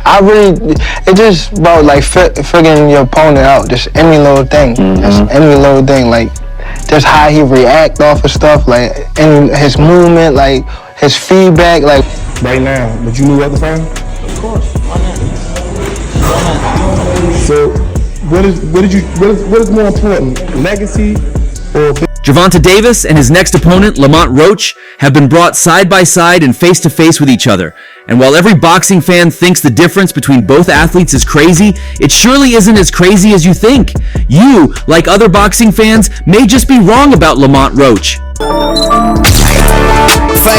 it just about like figuring your opponent out. Just any little thing. Just any little thing. Like, just how he react off of stuff. Like, and his movement, like his feedback. Like, right now, would you move up the phone? Of course. Why not? So, what is more important, legacy or? Gervonta Davis and his next opponent, Lamont Roach, have been brought side by side and face to face with each other. And while every boxing fan thinks the difference between both athletes is crazy, it surely isn't as crazy as you think. You, like other boxing fans, may just be wrong about Lamont Roach. Fuck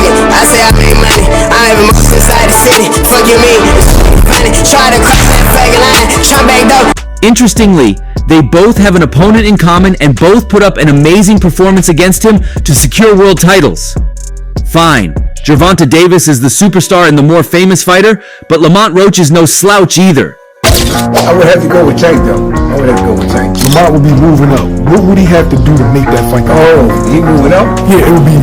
it, I say I make money. I have most inside the city. Fuck you mean? Funny. Try to cross that fucking line. Try back though. Interestingly, they both have an opponent in common and both put up an amazing performance against him to secure world titles. Fine, Gervonta Davis is the superstar and the more famous fighter, but Lamont Roach is no slouch either. I would have to go with Tank though. Lamont would be moving up. What would he have to do to make that fight? Oh, he moving up? Yeah, it would be.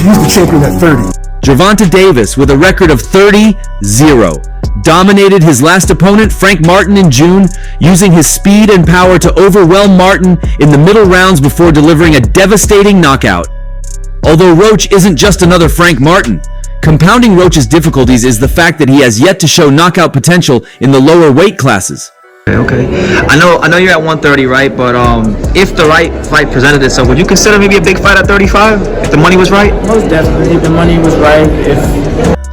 He's the champion at 30. Gervonta Davis, with a record of 30-0, dominated his last opponent, Frank Martin, in June, using his speed and power to overwhelm Martin in the middle rounds before delivering a devastating knockout. Although Roach isn't just another Frank Martin, compounding Roach's difficulties is the fact that he has yet to show knockout potential in the lower weight classes. Okay. I know you're at 130, right? But if the right fight presented itself, would you consider maybe a big fight at 35 if the money was right? Most definitely, if the money was right.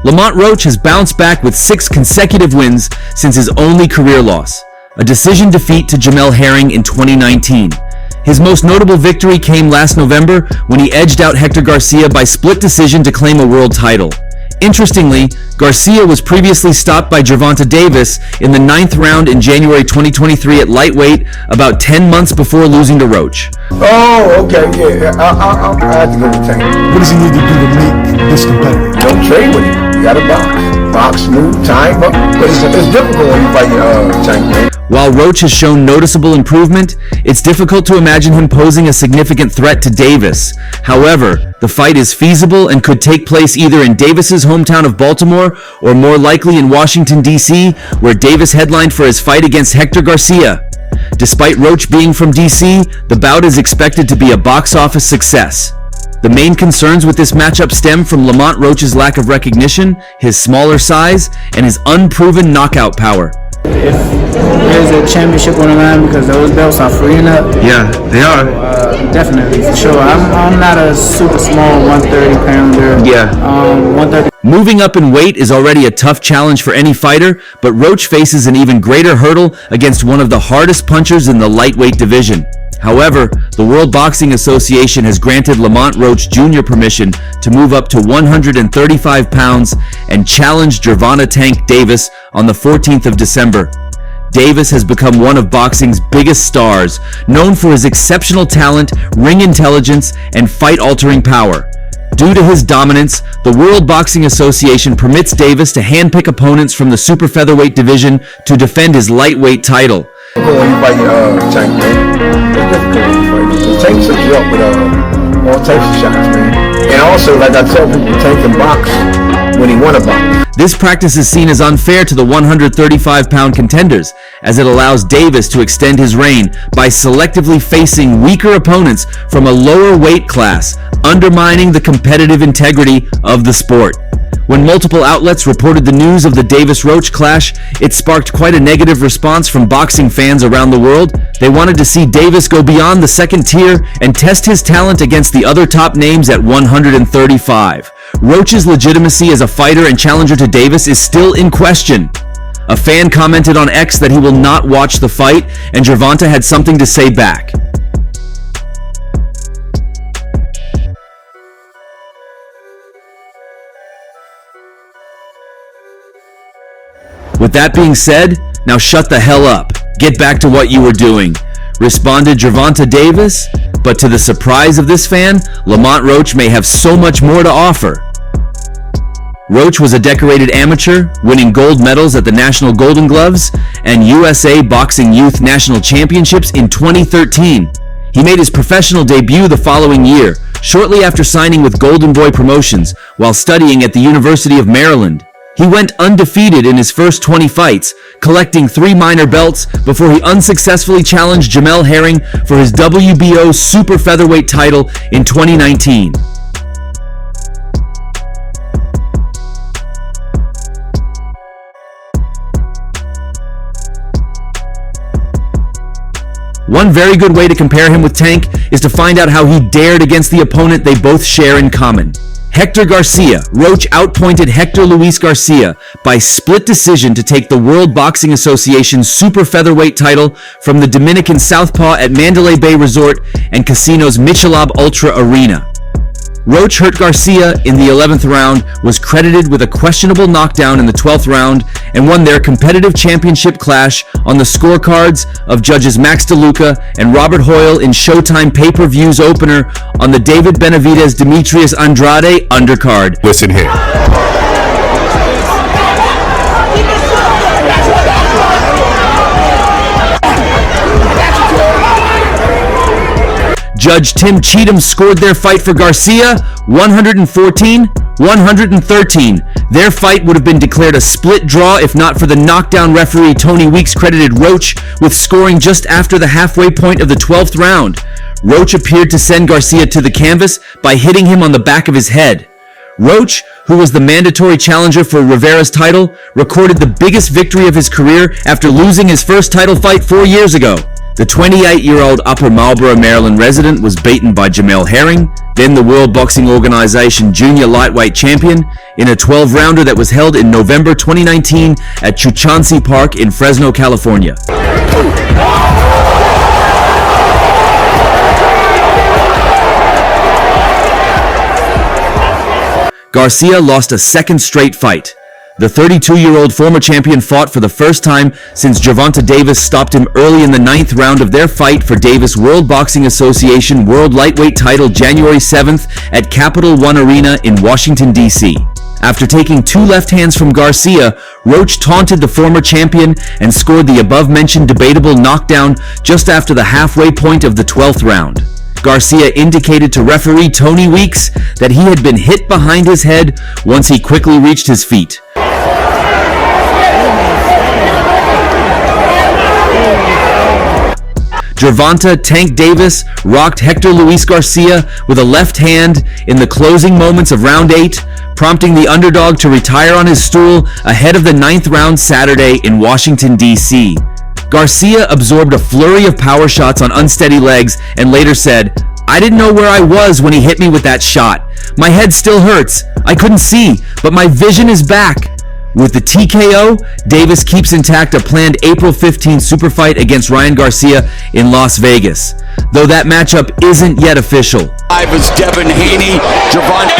Lamont Roach has bounced back with 6 consecutive wins since his only career loss, a decision defeat to Jamel Herring in 2019. His most notable victory came last November when he edged out Hector Garcia by split decision to claim a world title. Interestingly, Garcia was previously stopped by Gervonta Davis in the 9th round in January 2023 at lightweight, about 10 months before losing to Roach. Oh, okay, yeah. I have to go with Tank. What does he need to do to make this competitive? Don't trade with him. You gotta box, move, time up. But it's difficult when you fight Tank, man. While Roach has shown noticeable improvement, it's difficult to imagine him posing a significant threat to Davis. However, the fight is feasible and could take place either in Davis's hometown of Baltimore or more likely in Washington, D.C., where Davis headlined for his fight against Hector Garcia. Despite Roach being from D.C., the bout is expected to be a box office success. The main concerns with this matchup stem from Lamont Roach's lack of recognition, his smaller size, and his unproven knockout power. If there's a championship on the line, because those belts are freeing up. Yeah, they are. Definitely, for sure. I'm not a super small 130 pounder. Yeah. 130. Moving up in weight is already a tough challenge for any fighter, but Roach faces an even greater hurdle against one of the hardest punchers in the lightweight division. However, the World Boxing Association has granted Lamont Roach Jr. permission to move up to 135 pounds and challenge Gervonta "Tank" Davis on the 14th of December. Davis has become one of boxing's biggest stars, known for his exceptional talent, ring intelligence, and fight-altering power. Due to his dominance, the World Boxing Association permits Davis to handpick opponents from the super featherweight division to defend his lightweight title. When you fight Tank, man, it's difficult when you fight. Tank sets you up with all types of shots, man. And also, like I tell people, Tank can box when he wanna box. This practice is seen as unfair to the 135-pound contenders, as it allows Davis to extend his reign by selectively facing weaker opponents from a lower weight class, undermining the competitive integrity of the sport. When multiple outlets reported the news of the Davis-Roach clash, it sparked quite a negative response from boxing fans around the world. They wanted to see Davis go beyond the second tier and test his talent against the other top names at 135. Roach's legitimacy as a fighter and challenger to Davis is still in question. A fan commented on X that he will not watch the fight, and Gervonta had something to say back. With that being said, now shut the hell up. Get back to what you were doing, responded Gervonta Davis, but to the surprise of this fan, Lamont Roach may have so much more to offer. Roach was a decorated amateur, winning gold medals at the National Golden Gloves and USA Boxing Youth National Championships in 2013. He made his professional debut the following year, shortly after signing with Golden Boy Promotions while studying at the University of Maryland. He went undefeated in his first 20 fights, collecting 3 minor belts before he unsuccessfully challenged Jamel Herring for his WBO super featherweight title in 2019. One very good way to compare him with Tank is to find out how he dared against the opponent they both share in common. Hector Garcia. Roach outpointed Hector Luis Garcia by split decision to take the World Boxing Association's super featherweight title from the Dominican Southpaw at Mandalay Bay Resort and Casino's Michelob Ultra Arena. Roach hurt Garcia in the 11th round, was credited with a questionable knockdown in the 12th round, and won their competitive championship clash on the scorecards of judges Max DeLuca and Robert Hoyle in Showtime pay-per-views opener on the David Benavidez-Demetrius Andrade undercard. Listen here. Judge Tim Cheatham scored their fight for Garcia 114-113. Their fight would have been declared a split draw if not for the knockdown referee Tony Weeks credited Roach with scoring just after the halfway point of the 12th round. Roach appeared to send Garcia to the canvas by hitting him on the back of his head. Roach, who was the mandatory challenger for Rivera's title, recorded the biggest victory of his career after losing his first title fight 4 years ago. The 28-year-old Upper Marlboro, Maryland resident was beaten by Jamel Herring, then the World Boxing Organization junior lightweight champion, in a 12-rounder that was held in November 2019 at Chuchansi Park in Fresno, California. Garcia lost a second straight fight. The 32-year-old former champion fought for the first time since Gervonta Davis stopped him early in the 9th round of their fight for Davis World Boxing Association World Lightweight title January 7th at Capital One Arena in Washington, D.C. After taking 2 left hands from Garcia, Roach taunted the former champion and scored the above-mentioned debatable knockdown just after the halfway point of the 12th round. Garcia indicated to referee Tony Weeks that he had been hit behind his head once he quickly reached his feet. Gervonta Tank Davis rocked Hector Luis Garcia with a left hand in the closing moments of round 8, prompting the underdog to retire on his stool ahead of the 9th round Saturday in Washington, D.C. Garcia absorbed a flurry of power shots on unsteady legs and later said, "I didn't know where I was when he hit me with that shot. My head still hurts. I couldn't see, but my vision is back." With the TKO, Davis keeps intact a planned April 15th super fight against Ryan Garcia in Las Vegas, though that matchup isn't yet official. Is Devin Haney, Gervonta.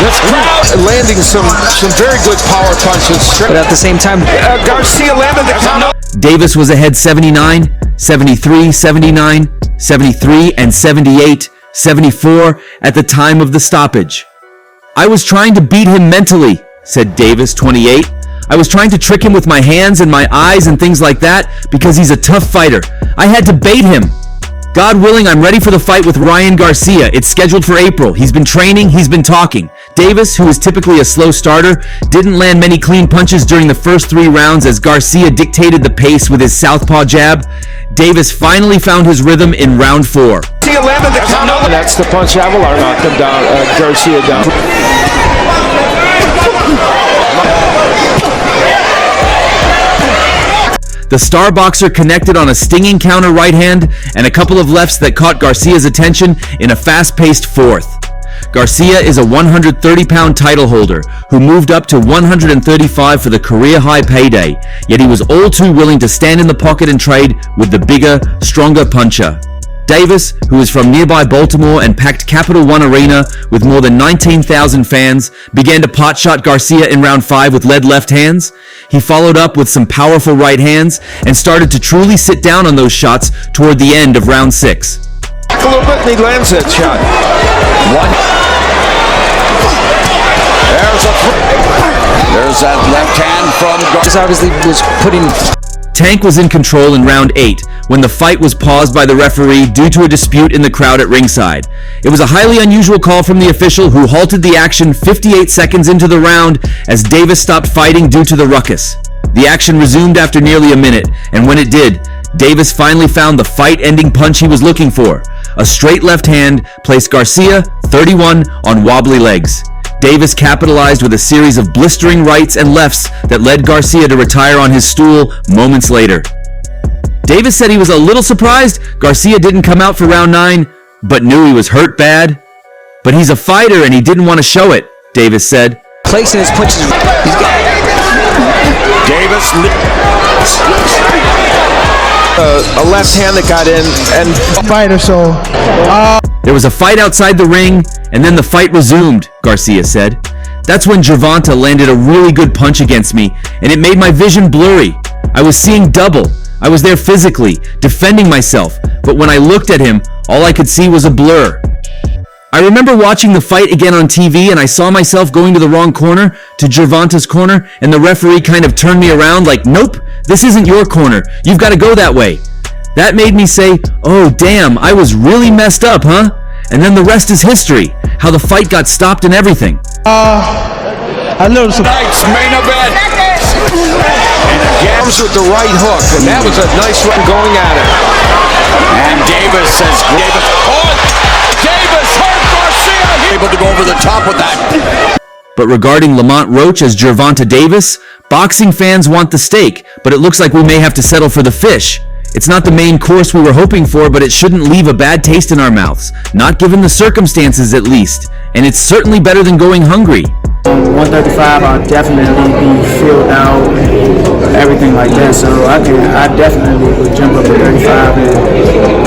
This crowd landing some very good power punches. But at the same time, Garcia landed the counter. Davis was ahead 79, 73, 79, 73, and 78, 74 at the time of the stoppage. "I was trying to beat him mentally," said Davis, 28. "I was trying to trick him with my hands and my eyes and things like that because he's a tough fighter. I had to bait him. God willing, I'm ready for the fight with Ryan Garcia. It's scheduled for April. He's been training, he's been talking." Davis, who is typically a slow starter, didn't land many clean punches during the first 3 rounds as Garcia dictated the pace with his southpaw jab. Davis finally found his rhythm in round 4. That's the punch Avalar knocked him down, Garcia down. The star boxer connected on a stinging counter right hand and a couple of lefts that caught Garcia's attention in a fast-paced 4th. Garcia is a 130-pound title holder who moved up to 135 for the career-high payday, yet he was all too willing to stand in the pocket and trade with the bigger, stronger puncher. Davis, who is from nearby Baltimore and packed Capital One Arena with more than 19,000 fans, began to potshot Garcia in round 5 with lead left hands. He followed up with some powerful right hands and started to truly sit down on those shots toward the end of round 6. A little bit and he lands that shot. There's that left hand from Garcia. obviously was putting Tank was in control in round 8 when the fight was paused by the referee due to a dispute in the crowd at ringside. It was a highly unusual call from the official who halted the action 58 seconds into the round as Davis stopped fighting due to the ruckus. The action resumed after nearly a minute, and when it did, Davis finally found the fight-ending punch he was looking for. A straight left hand placed Garcia, 31, on wobbly legs. Davis capitalized with a series of blistering rights and lefts that led Garcia to retire on his stool moments later. Davis said he was a little surprised Garcia didn't come out for round 9, but knew he was hurt bad. But he's a fighter and he didn't want to show it, Davis said. Placing his punches. Davis. A left hand that got in and Fighter, so There was a fight outside the ring, and then the fight resumed, Garcia said. That's when Gervonta landed a really good punch against me, and it made my vision blurry. I was seeing double. I was there physically, defending myself, but when I looked at him, all I could see was a blur. I remember watching the fight again on TV, and I saw myself going to the wrong corner, to Gervonta's corner, and the referee kind of turned me around like, nope, this isn't your corner. You've got to go that way. That made me say, oh damn, I was really messed up, huh? And then the rest is history, how the fight got stopped and everything. a little surprised. tonight's main event. And Gams with the right hook, and that was a nice run going at it. And Davis says, Davis hurt Garcia. Able to go over the top with that. But regarding Lamont Roach as Gervonta Davis, boxing fans want the steak, but it looks like we may have to settle for the fish. It's not the main course we were hoping for, but it shouldn't leave a bad taste in our mouths, not given the circumstances at least, and it's certainly better than going hungry. 135, I'll definitely be filled out, everything like that, so I definitely would jump up to 35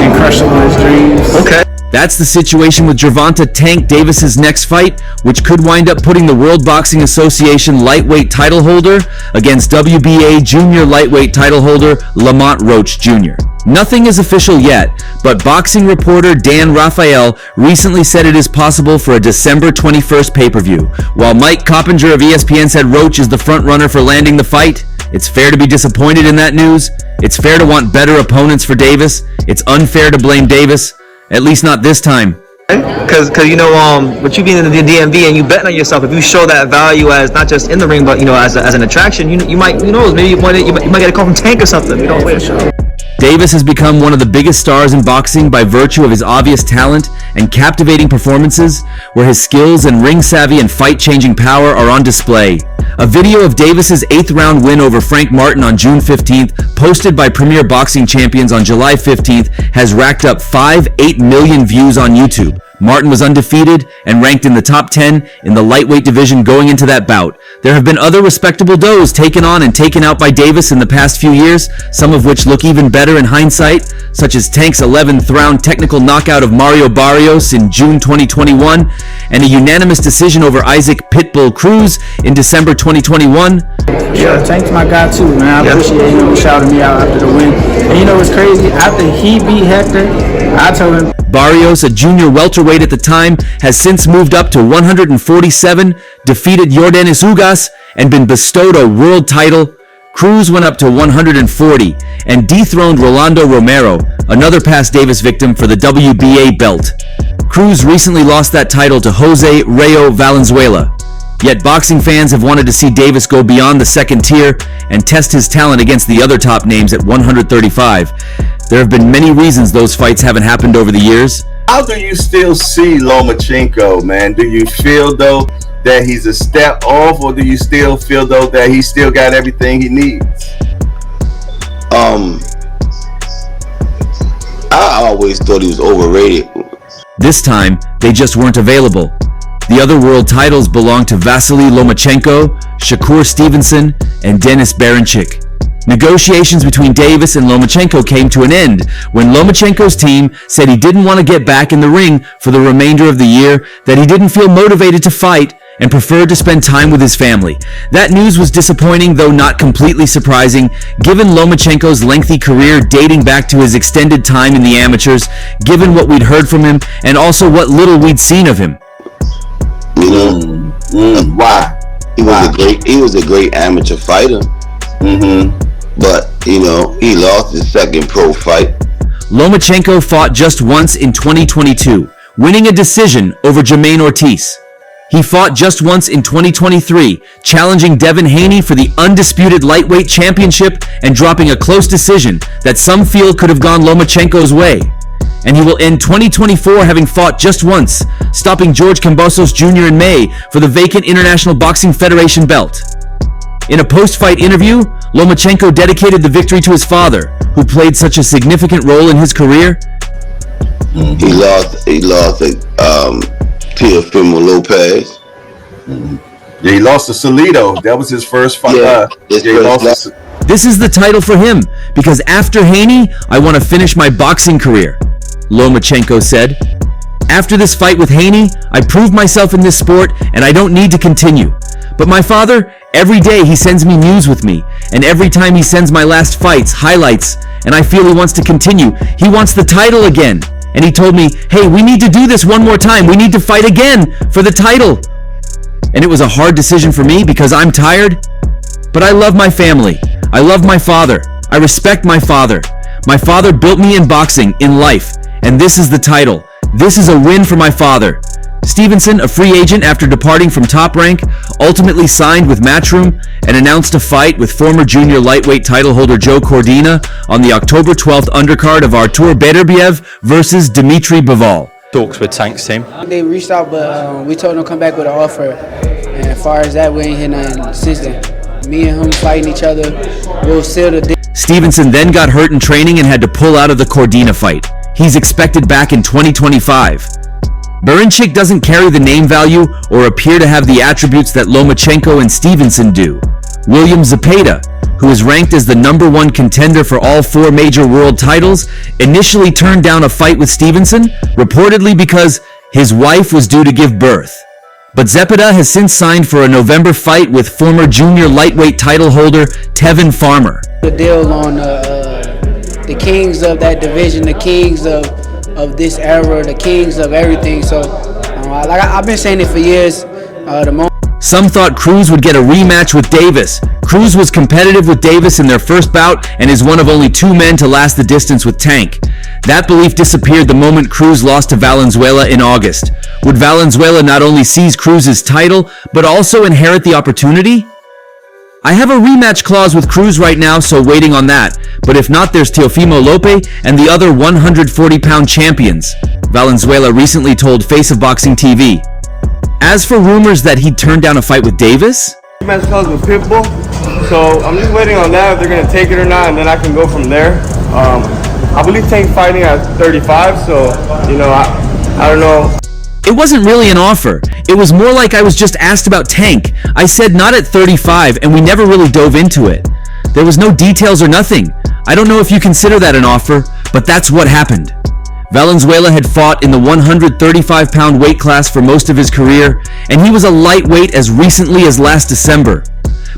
and crush some of his dreams. Okay. That's the situation with Gervonta Tank Davis's next fight, which could wind up putting the World Boxing Association lightweight title holder against WBA junior lightweight title holder Lamont Roach Jr. Nothing is official yet, but boxing reporter Dan Raphael recently said it is possible for a December 21st pay-per-view. While Mike Coppinger of ESPN said Roach is the front-runner for landing the fight, it's fair to be disappointed in that news. It's fair to want better opponents for Davis. It's unfair to blame Davis. At least not this time. Because you know, with you being in the DMV and you betting on yourself, if you show that value as not just in the ring, but you know, as an attraction, you might, who knows, maybe you might get a call from Tank or something. You don't wait a show. Davis has become one of the biggest stars in boxing by virtue of his obvious talent and captivating performances, where his skills and ring savvy and fight-changing power are on display. A video of Davis's 8th round win over Frank Martin on June 15th, posted by Premier Boxing Champions on July 15th, has racked up 8 million views on YouTube. Martin was undefeated and ranked in the top 10 in the lightweight division going into that bout. There have been other respectable does taken on and taken out by Davis in the past few years, some of which look even better in hindsight, such as Tank's 11th round technical knockout of Mario Barrios in June 2021, and a unanimous decision over Isaac Pitbull Cruz in December 2021. Yeah, Tank's my guy too, man. I appreciate him shouting me out after the win. And you know what's crazy? After he beat Hector, I told him. Barrios, a junior welterweight at the time, has since moved up to 147, defeated Yordenis Ugas, and been bestowed a world title. Cruz went up to 140 and dethroned Rolando Romero, another past Davis victim, for the WBA belt. Cruz recently lost that title to Jose Rayo Valenzuela. Yet boxing fans have wanted to see Davis go beyond the second tier and test his talent against the other top names at 135. There have been many reasons those fights haven't happened over the years. How do you still see Lomachenko, man? Do you feel, though, that he's a step off, or do you still feel, though, that he still got everything he needs? I always thought he was overrated. This time, they just weren't available. The other world titles belong to Vasily Lomachenko, Shakur Stevenson, and Denis Berinchyk. Negotiations between Davis and Lomachenko came to an end when Lomachenko's team said he didn't want to get back in the ring for the remainder of the year, that he didn't feel motivated to fight, and preferred to spend time with his family. That news was disappointing, though not completely surprising, given Lomachenko's lengthy career dating back to his extended time in the amateurs, given what we'd heard from him, and also what little we'd seen of him. You know, Why? He was a great amateur fighter. but he lost his second pro fight. Lomachenko fought just once in 2022, winning a decision over Jermaine Ortiz. He fought just once in 2023, challenging Devin Haney for the undisputed lightweight championship and dropping a close decision that some feel could have gone Lomachenko's way. And he will end 2024 having fought just once, stopping George Kambosos Jr. in May for the vacant International Boxing Federation belt. In a post-fight interview, Lomachenko dedicated the victory to his father, who played such a significant role in his career. He lost Teofimo Lopez. Yeah, he lost to Salido. That was his first fight. This is the title for him, because after Haney, I want to finish my boxing career, Lomachenko said. After this fight with Haney, I proved myself in this sport and I don't need to continue. But my father, every day he sends me news with me, and every time he sends my last fights, highlights, and I feel he wants to continue. He wants the title again. And he told me, hey, we need to do this one more time. We need to fight again for the title. And it was a hard decision for me because I'm tired. But I love my family. I love my father. I respect my father. My father built me in boxing, in life. And this is the title. This is a win for my father. Stevenson, a free agent after departing from Top Rank, ultimately signed with Matchroom and announced a fight with former junior lightweight title holder Joe Cordina on the October 12th undercard of Artur Beterbiev versus Dimitri Bivol. Talks with Tank's team. They reached out, but we told them to come back with an offer. And as far as that, we ain't hit nothing since then. Me and him fighting each other, we'll seal the deal. Stevenson then got hurt in training and had to pull out of the Cordina fight. He's expected back in 2025. Berinchik doesn't carry the name value or appear to have the attributes that Lomachenko and Stevenson do. William Zepeda, who is ranked as the #1 contender for all 4 major world titles, initially turned down a fight with Stevenson, reportedly because his wife was due to give birth. But Zepeda has since signed for a November fight with former junior lightweight title holder Tevin Farmer. The deal on the kings of that division, the kings of this era, the kings of everything. So, like I've been saying it for years. Some thought Cruz would get a rematch with Davis. Cruz was competitive with Davis in their first bout and is one of only 2 men to last the distance with Tank. That belief disappeared the moment Cruz lost to Valenzuela in August. Would Valenzuela not only seize Cruz's title, but also inherit the opportunity? I have a rematch clause with Cruz right now, so waiting on that. But if not, there's Teofimo Lopez and the other 140-pound champions, Valenzuela recently told Face of Boxing TV. As for rumors that he'd turned down a fight with Davis, rematch clause with Pitbull, so I'm just waiting on that, if they're going to take it or not, and then I can go from there. I believe Tank's fighting at 35, so, I don't know. It wasn't really an offer. It was more like I was just asked about Tank. I said not at 35, and we never really dove into it. There was no details or nothing. I don't know if you consider that an offer, but that's what happened. Valenzuela had fought in the 135-pound weight class for most of his career, and he was a lightweight as recently as last December.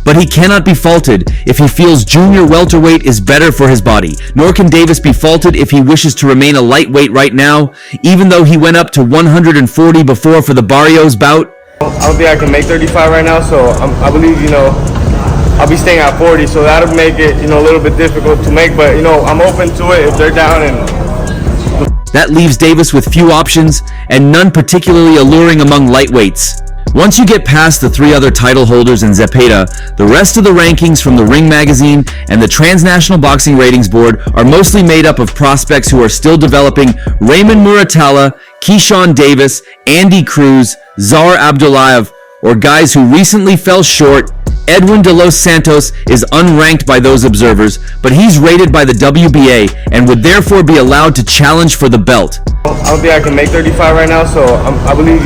But he cannot be faulted if he feels junior welterweight is better for his body, nor can Davis be faulted if he wishes to remain a lightweight right now, even though he went up to 140 before for the Barrios bout. I don't think I can make 35 right now, so I believe, I'll be staying at 40, so that'll make it, a little bit difficult to make, but, I'm open to it if they're down. And that leaves Davis with few options, and none particularly alluring among lightweights. Once you get past the 3 other title holders and Zepeda, the rest of the rankings from the Ring Magazine and the Transnational Boxing Ratings Board are mostly made up of prospects who are still developing. Raymond Muratalla, Keyshawn Davis, Andy Cruz, Zahar Abdullayev, or guys who recently fell short. Edwin De Los Santos is unranked by those observers, but he's rated by the WBA and would therefore be allowed to challenge for the belt. I don't think I can make 35 right now, so I believe,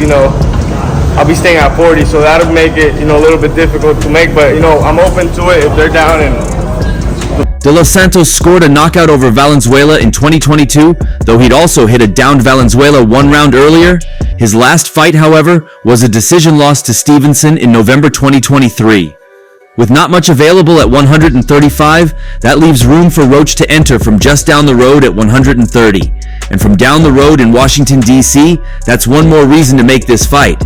I'll be staying at 40, so that'll make it, a little bit difficult to make, but, I'm open to it if they're down. And De Los Santos scored a knockout over Valenzuela in 2022, though he'd also hit a downed Valenzuela 1 round earlier. His last fight, however, was a decision loss to Stevenson in November 2023. With not much available at 135, that leaves room for Roach to enter from just down the road at 130. And from down the road in Washington, D.C., that's one more reason to make this fight.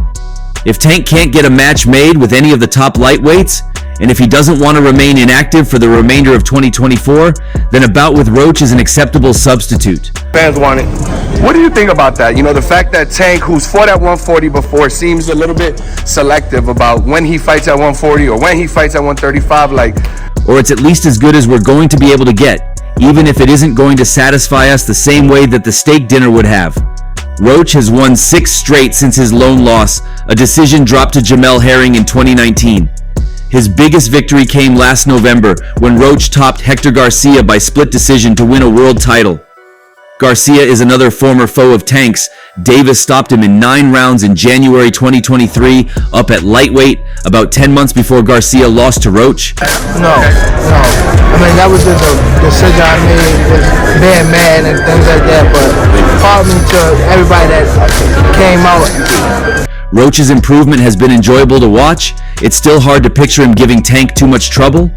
If Tank can't get a match made with any of the top lightweights, And if he doesn't want to remain inactive for the remainder of 2024, then a bout with Roach is an acceptable substitute. Fans want it. What do you think about that? You know, the fact that Tank, who's fought at 140 before, seems a little bit selective about when he fights at 140 or when he fights at 135, Or it's at least as good as we're going to be able to get, even if it isn't going to satisfy us the same way that the steak dinner would have. Roach has won 6 straight since his lone loss, a decision dropped to Jamel Herring in 2019. His biggest victory came last November when Roach topped Hector Garcia by split decision to win a world title. Garcia is another former foe of Tank's. Davis stopped him in 9 rounds in January 2023, up at lightweight, about 10 months before Garcia lost to Roach. No. I mean, that was just a decision I made, just being mad and things like that, but pardon me to everybody that came out. Roach's improvement has been enjoyable to watch. It's still hard to picture him giving Tank too much trouble,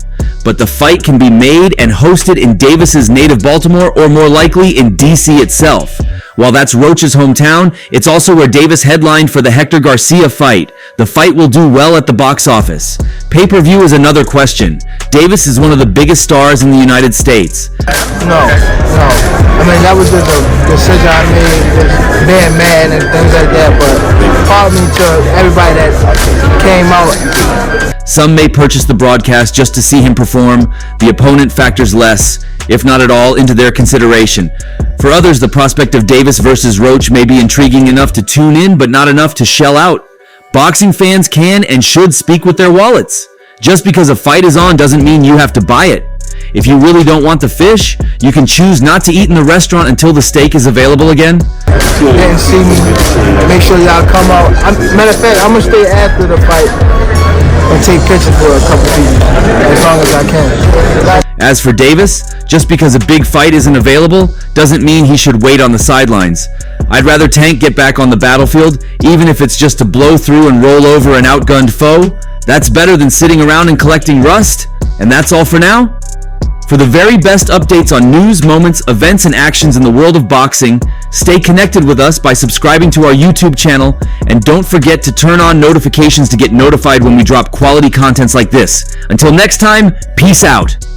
but the fight can be made and hosted in Davis's native Baltimore, or more likely in DC itself. While that's Roach's hometown, it's also where Davis headlined for the Hector Garcia fight. The fight will do well at the box office. Pay-per-view is another question. Davis is one of the biggest stars in the United States. No. I mean, that was just a decision I made, just being mad and things like that, but pardon me to everybody that came out. Some may purchase the broadcast just to see him perform. The opponent factors less, if not at all, into their consideration. For others, the prospect of Davis versus Roach may be intriguing enough to tune in, but not enough to shell out. Boxing fans can and should speak with their wallets. Just because a fight is on doesn't mean you have to buy it. If you really don't want the fish, you can choose not to eat in the restaurant until the steak is available again. Didn't see me, make sure y'all come out. Matter of fact, I'm going to stay after the fight and take pictures for a couple people, as long as I can. As for Davis, just because a big fight isn't available doesn't mean he should wait on the sidelines. I'd rather Tank get back on the battlefield, even if it's just to blow through and roll over an outgunned foe. That's better than sitting around and collecting rust. And that's all for now. For the very best updates on news, moments, events, and actions in the world of boxing, stay connected with us by subscribing to our YouTube channel, and don't forget to turn on notifications to get notified when we drop quality contents like this. Until next time, peace out.